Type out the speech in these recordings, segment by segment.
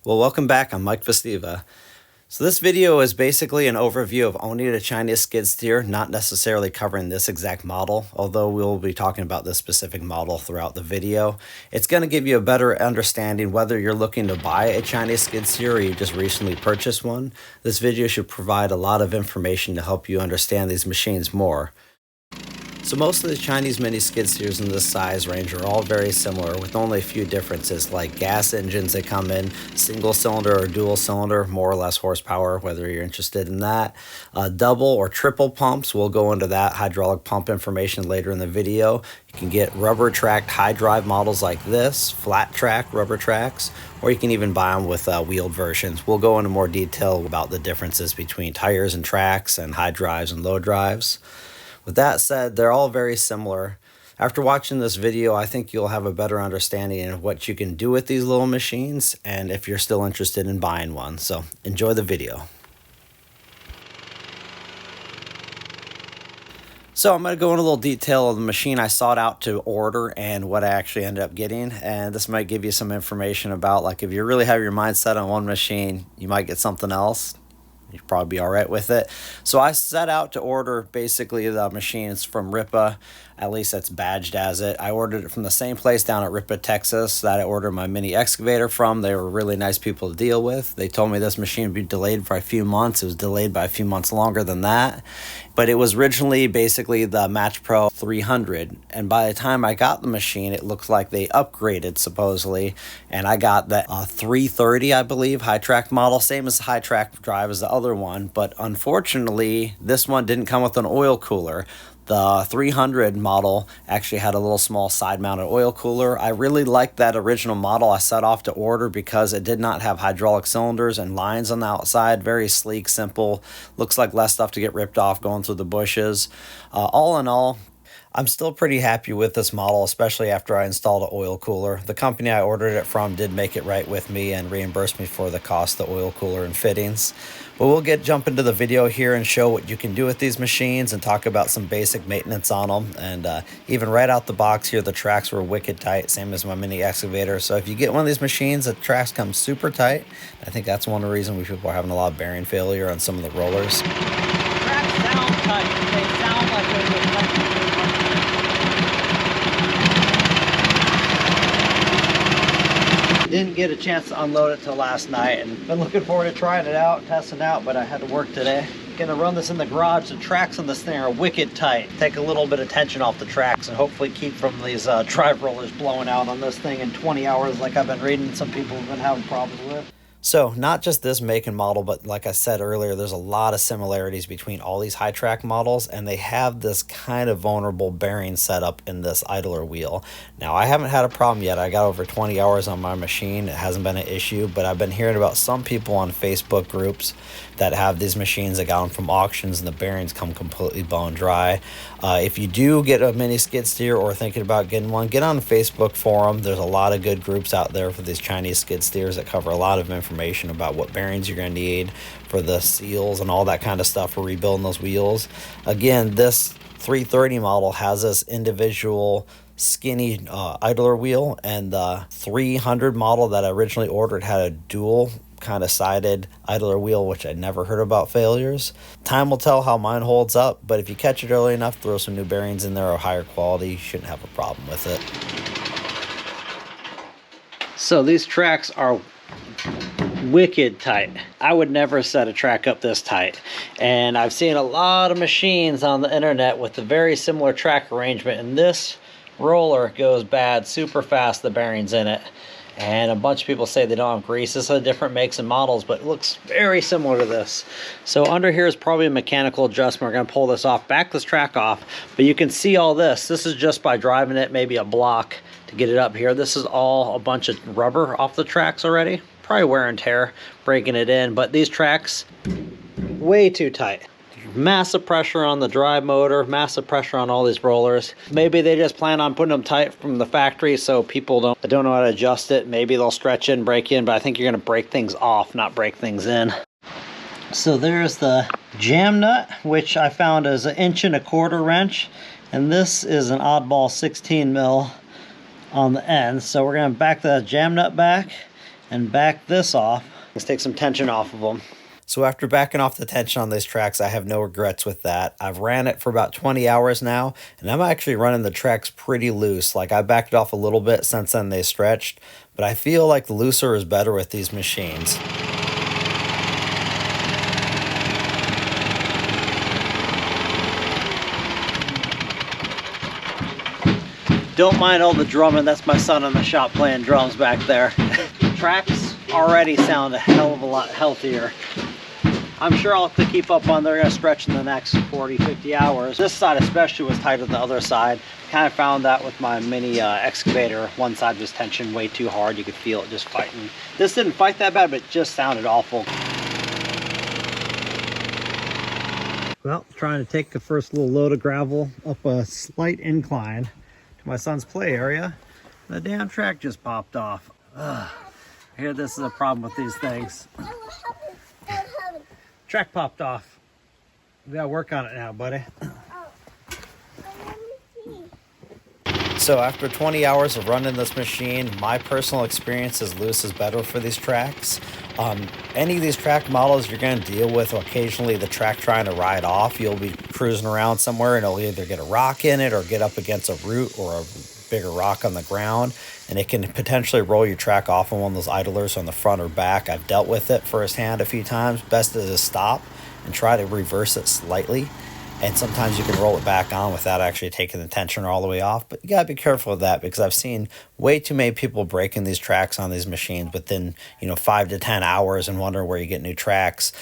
Well, welcome back. I'm Mike Festiva. So this video is basically an overview of owning a Chinese skid steer, not necessarily covering this exact model, although we'll be talking about this specific model throughout the video. It's going to give you a better understanding whether you're looking to buy a Chinese skid steer or you just recently purchased one. This video should provide a lot of information to help you understand these machines more. So most of the Chinese mini skid steers in this size range are all very similar, with only a few differences like gas engines that come in, single cylinder or dual cylinder, more or less horsepower, whether you're interested in that. Double or triple pumps, we'll go into that hydraulic pump information later in the video. You can get rubber tracked high drive models like this, flat track rubber tracks, or you can even buy them with wheeled versions. We'll go into more detail about the differences between tires and tracks and high drives and low drives. With that said, they're all very similar. After watching this video, I think you'll have a better understanding of what you can do with these little machines and if you're still interested in buying one. So enjoy the video. So I'm going to go into a little detail of the machine I sought out to order and what I actually ended up getting. And this might give you some information about, like, if you really have your mind set on one machine, you might get something else. You'd probably be all right with it. So I set out to order basically the machines from Rippa. At least that's badged as it. I ordered it from the same place down at Rippa, Texas that I ordered my mini excavator from. They were really nice people to deal with. They told me this machine would be delayed for a few months. It was delayed by a few months longer than that. But it was originally basically the Machpro 300. And by the time I got the machine, it looks like they upgraded supposedly. And I got the 330, I believe, high track model. Same as high track drive as the other one. But unfortunately, this one didn't come with an oil cooler. The 300 model actually had a little small side-mounted oil cooler. I really liked that original model I set off to order because it did not have hydraulic cylinders and lines on the outside. Very sleek, simple. Looks like less stuff to get ripped off going through the bushes. All in all, I'm still pretty happy with this model, especially after I installed an oil cooler. The company I ordered it from did make it right with me and reimbursed me for the cost of the oil cooler and fittings. But we'll jump into the video here and show what you can do with these machines and talk about some basic maintenance on them. And even right out the box here, the tracks were wicked tight, same as my mini excavator. So if you get one of these machines, the tracks come super tight. I think that's one of the reasons people are having a lot of bearing failure on some of the rollers. Tracks sound tight. They sound like they're just Didn't get a chance to unload it till last night, and been looking forward to trying it out, testing it out, but I had to work today. Gonna run this in the garage. The tracks on this thing are wicked tight. Take a little bit of tension off the tracks and hopefully keep from these drive rollers blowing out on this thing in 20 hours like I've been reading some people have been having problems with. So not just this make and model, but like I said earlier, there's a lot of similarities between all these high track models, and they have this kind of vulnerable bearing setup in this idler wheel. Now, I haven't had a problem yet. I got over 20 hours on my machine. It hasn't been an issue, but I've been hearing about some people on Facebook groups that have these machines that got them from auctions and the bearings come completely bone dry. If you do get a mini skid steer or thinking about getting one, get on the Facebook forum. There's a lot of good groups out there for these Chinese skid steers that cover a lot of information about what bearings you're going to need for the seals and all that kind of stuff for rebuilding those wheels. Again, this 330 model has this individual skinny idler wheel, and the 300 model that I originally ordered had a dual kind of sided idler wheel, which I never heard about failures. Time will tell how mine holds up, but if you catch it early enough, throw some new bearings in there of higher quality, you shouldn't have a problem with it. So these tracks are wicked tight. I would never set a track up this tight, and I've seen a lot of machines on the internet with a very similar track arrangement, and this roller goes bad super fast, the bearings in it. And a bunch of people say they don't have grease. This is different makes and models, but it looks very similar to this. So under here is probably a mechanical adjustment. We're going to pull this off, back this track off, but you can see all this. This is just by driving it maybe a block to get it up here. This is all a bunch of rubber off the tracks already. Probably wear and tear, breaking it in, but these tracks, way too tight. Massive pressure on the drive motor, massive pressure on all these rollers. Maybe they just plan on putting them tight from the factory so people don't know how to adjust it. Maybe they'll stretch in, break in, but I think you're going to break things off, not break things in. So there's the jam nut, which I found is 1.25" wrench, and this is an oddball 16 mil on the end. So we're going to back the jam nut back and back this off. Let's take some tension off of them. So after backing off the tension on these tracks, I have no regrets with that. I've ran it for about 20 hours now, and I'm actually running the tracks pretty loose. Like, I backed it off a little bit since then they stretched, but I feel like the looser is better with these machines. Don't mind all the drumming, that's my son in the shop playing drums back there. Tracks already sound a hell of a lot healthier. I'm sure I'll have to keep up on, they're gonna stretch in the next 40, 50 hours. This side especially was tighter than the other side. Kind of found that with my mini excavator. One side was tensioned way too hard. You could feel it just fighting. This didn't fight that bad, but it just sounded awful. Well, trying to take the first little load of gravel up a slight incline to my son's play area. The damn track just popped off. Ugh. I hear this is a problem with these things. Track popped off. We gotta work on it now, buddy. So after 20 hours of running this machine, my personal experience is loose is better for these tracks. Any of these track models you're going to deal with occasionally the track trying to ride off. You'll be cruising around somewhere and it'll either get a rock in it or get up against a root or a bigger rock on the ground, and it can potentially roll your track off on one of those idlers on the front or back. I've dealt with it firsthand a few times. Best is to stop and try to reverse it slightly, and sometimes you can roll it back on without actually taking the tensioner all the way off. But you gotta be careful with that, because I've seen way too many people breaking these tracks on these machines within 5 to 10 hours and wondering where you get new tracks.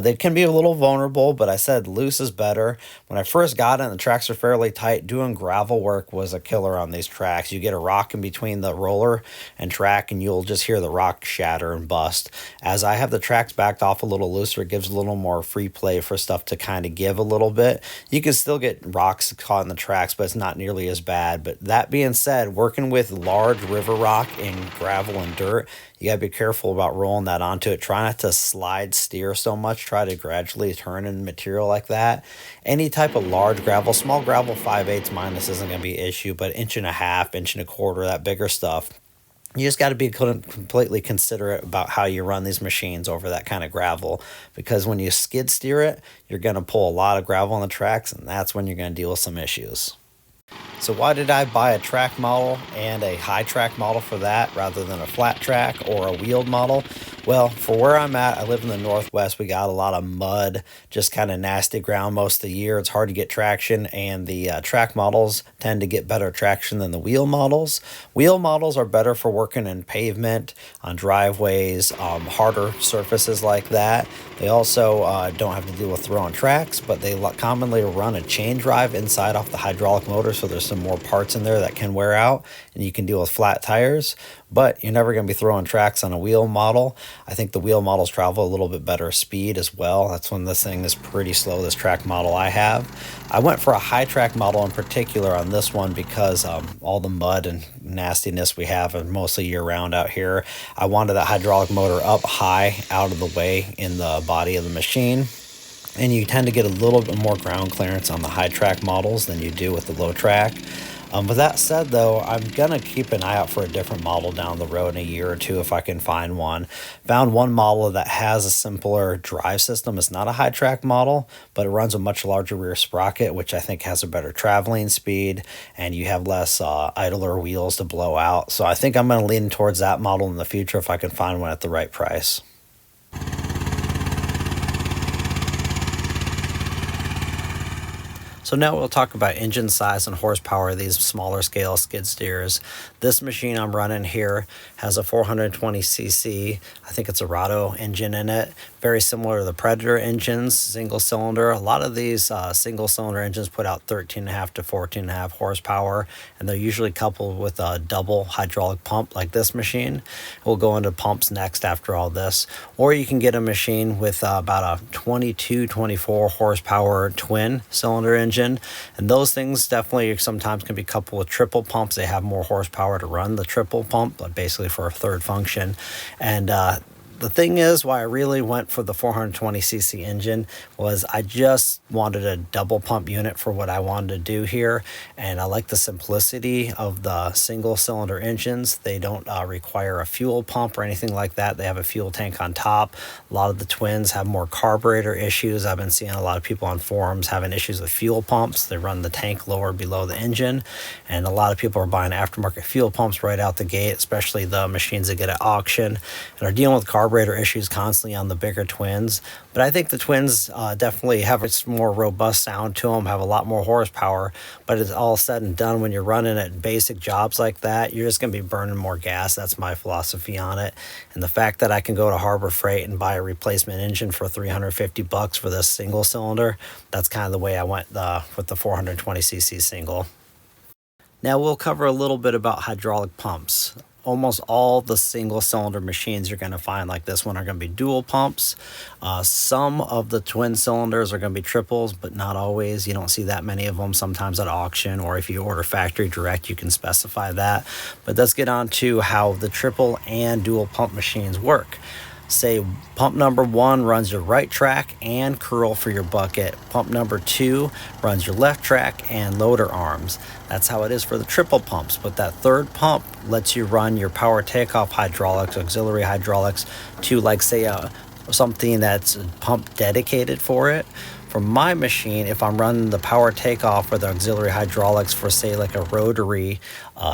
They can be a little vulnerable, but I said loose is better. When I first got in, the tracks are fairly tight. Doing gravel work was a killer on these tracks. You get a rock in between the roller and track and you'll just hear the rock shatter and bust. As I have the tracks backed off a little looser, it gives a little more free play for stuff to kind of give a little bit. You can still get rocks caught in the tracks, but it's not nearly as bad. But that being said, working with large river rock and gravel and dirt, you gotta be careful about rolling that onto it. Try not to slide steer so much. Try to gradually turn in material like that. Any type of large gravel, small gravel 5/8 minus isn't gonna be an issue, but 1.5 inches, 1.25 inches, that bigger stuff, you just got to be completely considerate about how you run these machines over that kind of gravel, because when you skid steer it, you're going to pull a lot of gravel on the tracks, and that's when you're going to deal with some issues. So why did I buy a track model and a high track model for that rather than a flat track or a wheeled model? Well, for where I'm at, I live in the Northwest. We got a lot of mud, just kind of nasty ground most of the year. It's hard to get traction, and the track models tend to get better traction than the wheel models. Wheel models are better for working in pavement, on driveways, harder surfaces like that. They also don't have to deal with throwing tracks, but they commonly run a chain drive inside off the hydraulic motor, so there's some more parts in there that can wear out, and you can deal with flat tires. But you're never going to be throwing tracks on a wheel model. I think the wheel models travel a little bit better speed as well. That's when this thing is pretty slow, this track model I have. I went for a high track model in particular on this one because all the mud and nastiness we have are mostly year round out here. I wanted that hydraulic motor up high, out of the way in the body of the machine. And you tend to get a little bit more ground clearance on the high track models than you do with the low track. With that said, though, I'm going to keep an eye out for a different model down the road in a year or two if I can find one. Found one model that has a simpler drive system. It's not a high track model, but it runs a much larger rear sprocket, which I think has a better traveling speed, and you have less idler wheels to blow out. So I think I'm going to lean towards that model in the future if I can find one at the right price. So now we'll talk about engine size and horsepower of these smaller scale skid steers. This machine I'm running here has a 420cc, I think it's a Rado engine in it. Very similar to the Predator engines, single cylinder. A lot of these single cylinder engines put out 13.5 to 14.5 horsepower, and they're usually coupled with a double hydraulic pump like this machine. We'll go into pumps next after all this. Or you can get a machine with about a 22, 24 horsepower twin cylinder engine. And those things definitely sometimes can be coupled with triple pumps. They have more horsepower to run the triple pump, but basically for a third function. And The thing is, why I really went for the 420cc engine was I just wanted a double pump unit for what I wanted to do here, and I like the simplicity of the single cylinder engines. They don't require a fuel pump or anything like that. They have a fuel tank on top. A lot of the twins have more carburetor issues. I've been seeing a lot of people on forums having issues with fuel pumps. They run the tank lower below the engine, and a lot of people are buying aftermarket fuel pumps right out the gate, especially the machines that get at auction, and are dealing with carburetor issues constantly on the bigger twins. But I think the twins definitely have a more robust sound to them, have a lot more horsepower, but it's all said and done when you're running at basic jobs like that, you're just going to be burning more gas. That's my philosophy on it. And the fact that I can go to Harbor Freight and buy a replacement engine for $350 for this single cylinder, that's kind of the way I went with the 420cc single. Now we'll cover a little bit about hydraulic pumps. Almost all the single cylinder machines you're going to find like this one are going to be dual pumps. Some of the twin cylinders are going to be triples, but not always. You don't see that many of them. Sometimes at auction, or if you order factory direct, you can specify that. But let's get on to how the triple and dual pump machines work. Say pump number 1 runs your right track and curl for your bucket. Pump number 2 runs your left track and loader arms. That's how it is for the triple pumps. But that third pump lets you run your power takeoff hydraulics, auxiliary hydraulics, to like say something that's pump dedicated for it. For my machine, if I'm running the power takeoff or the auxiliary hydraulics for say like a rotary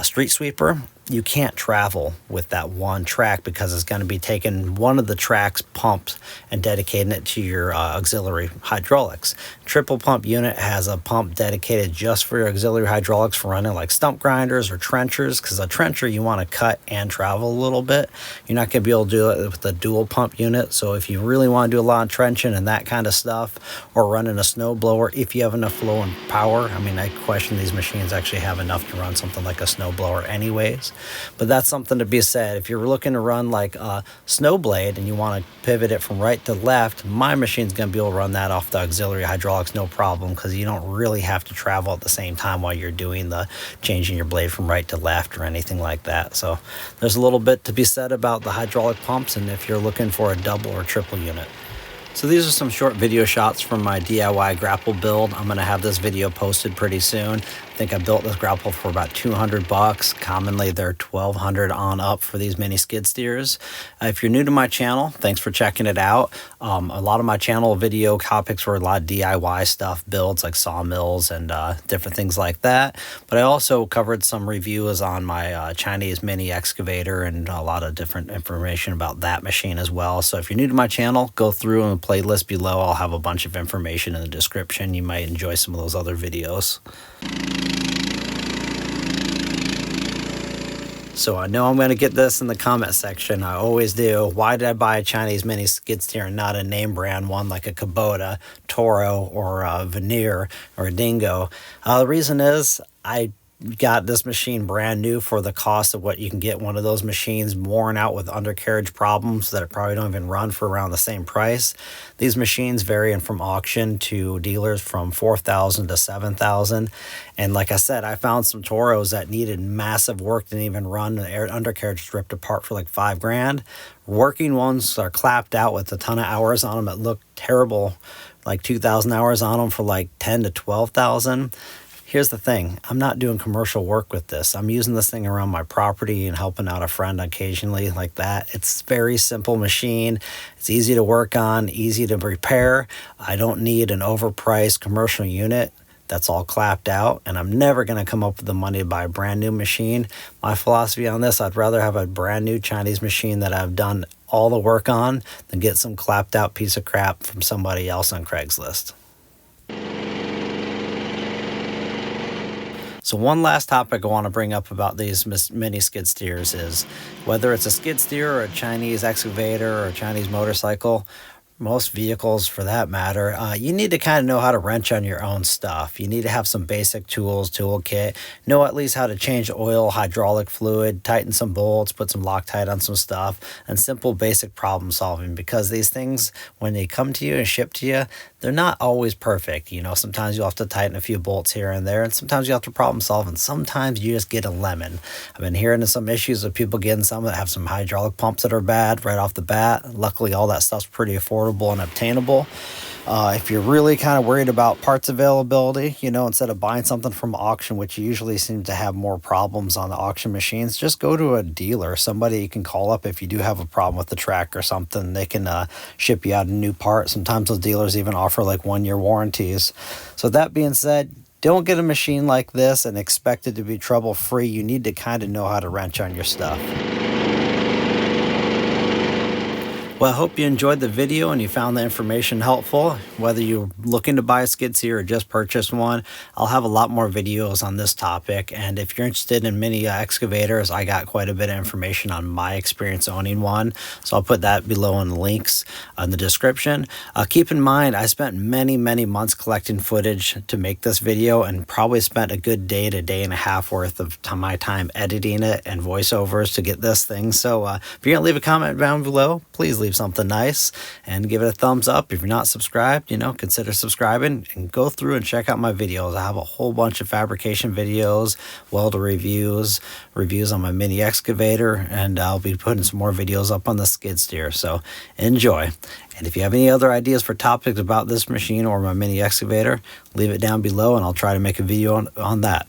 street sweeper, you can't travel with that one track because it's going to be taking one of the track's pumps and dedicating it to your auxiliary hydraulics. Triple pump unit has a pump dedicated just for your auxiliary hydraulics for running like stump grinders or trenchers, because a trencher you want to cut and travel a little bit. You're not going to be able to do it with the dual pump unit. So if you really want to do a lot of trenching and that kind of stuff, or running a snow blower, if you have enough flow and power, I mean, I question these machines actually have enough to run something like a snow blower anyways. But that's something to be said. If you're looking to run like a snow blade and you want to pivot it from right to left, my machine's going to be able to run that off the auxiliary hydraulics no problem, because you don't really have to travel at the same time while you're doing the changing your blade from right to left or anything like that. So there's a little bit to be said about the hydraulic pumps, and if you're looking for a double or triple unit. So these are some short video shots from my DIY grapple build. I'm going to have this video posted pretty soon. I think I built this grapple for about $200. Commonly they're $1,200 on up for these mini skid steers. If you're new to my channel, thanks for checking it out. A lot of my channel video topics were a lot of DIY stuff, builds like sawmills and different things like that. But I also covered some reviews on my Chinese mini excavator and a lot of different information about that machine as well. So if you're new to my channel, go through in the playlist below. I'll have a bunch of information in the description. You might enjoy some of those other videos. So I know I'm going to get this in the comment section. I always do. Why did I buy a Chinese mini skid steer and not a name brand one like a Kubota, Toro, or a Veneer, or a Dingo? The reason is I got this machine brand new for the cost of what you can get one of those machines worn out with undercarriage problems that probably don't even run for around the same price. These machines vary from auction to dealers from $4,000 to $7,000. And like I said, I found some Toros that needed massive work, didn't even run. The undercarriage ripped apart for like $5,000. Working ones are clapped out with a ton of hours on them that look terrible, like 2,000 hours on them for like 10 to 12,000. Here's the thing, I'm not doing commercial work with this. I'm using this thing around my property and helping out a friend occasionally like that. It's a very simple machine. It's easy to work on, easy to repair. I don't need an overpriced commercial unit that's all clapped out, and I'm never going to come up with the money to buy a brand new machine. My philosophy on this, I'd rather have a brand new Chinese machine that I've done all the work on than get some clapped out piece of crap from somebody else on Craigslist. So one last topic I want to bring up about these mini skid steers is whether it's a skid steer or a Chinese excavator or a Chinese motorcycle, most vehicles for that matter, you need to kind of know how to wrench on your own stuff. You need to have some basic tools, toolkit, know at least how to change oil, hydraulic fluid, tighten some bolts, put some Loctite on some stuff, and simple basic problem solving, because these things, when they come to you and ship to you, they're not always perfect. You know, sometimes you'll have to tighten a few bolts here and there, and sometimes you have to problem solve, and sometimes you just get a lemon. I've been hearing of some issues of people getting some that have some hydraulic pumps that are bad right off the bat. Luckily, all that stuff's pretty affordable and obtainable. If you're really kind of worried about parts availability, you know, instead of buying something from auction, which usually seem to have more problems on the auction machines, just go to a dealer, somebody you can call up if you do have a problem with the track or something. They can ship you out a new part. Sometimes those dealers even offer like 1-year warranties. So that being said, don't get a machine like this and expect it to be trouble-free. You need to kind of know how to wrench on your stuff. Well, I hope you enjoyed the video and you found the information helpful. Whether you're looking to buy a skid steer or just purchase one, I'll have a lot more videos on this topic. And if you're interested in mini excavators, I got quite a bit of information on my experience owning one. So I'll put that below in the links in the description. Keep in mind, I spent many months collecting footage to make this video, and probably spent a good day to day and a half worth of my time editing it and voiceovers to get this thing. So if you're going to leave a comment down below, please leave something nice and give it a thumbs up. If you're not subscribed, you know, consider subscribing and go through and check out my videos. I have a whole bunch of fabrication videos, welder reviews on my mini excavator, and I'll be putting some more videos up on the skid steer. So enjoy. And if you have any other ideas for topics about this machine or my mini excavator, leave it down below and I'll try to make a video on that.